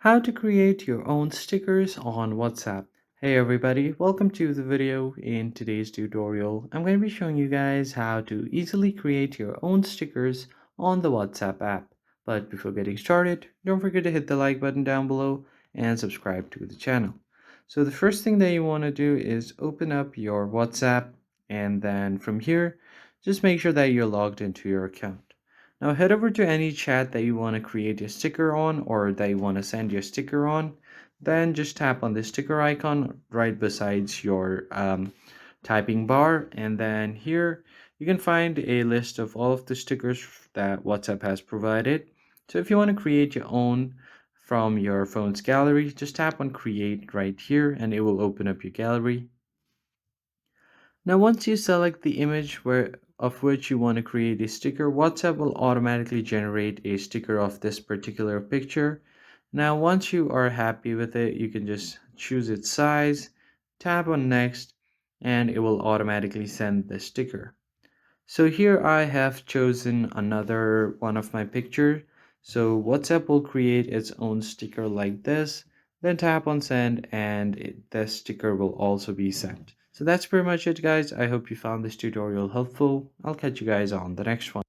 How to create your own stickers on WhatsApp. Hey everybody, welcome to the video. In today's tutorial, I'm going to be showing you guys how to easily create your own stickers on the WhatsApp app. But before getting started, don't forget to hit the like button down below and subscribe to the channel. So the first thing that you want to do is open up your WhatsApp, and then from here, just make sure that you're logged into your account. Now head over to any chat that you want to create a sticker on or that you want to send your sticker on. Then just tap on the sticker icon right besides your typing bar. And then here you can find a list of all of the stickers that WhatsApp has provided. So if you want to create your own from your phone's gallery, just tap on create right here and it will open up your gallery. Now, once you select the image of which you want to create a sticker, WhatsApp will automatically generate a sticker of this particular picture. Now, once you are happy with it, you can just choose its size, tap on next, and it will automatically send the sticker. So here I have chosen another one of my picture. So WhatsApp will create its own sticker like this, then tap on send and the sticker will also be sent. So that's pretty much it guys. I hope you found this tutorial helpful. I'll catch you guys on the next one.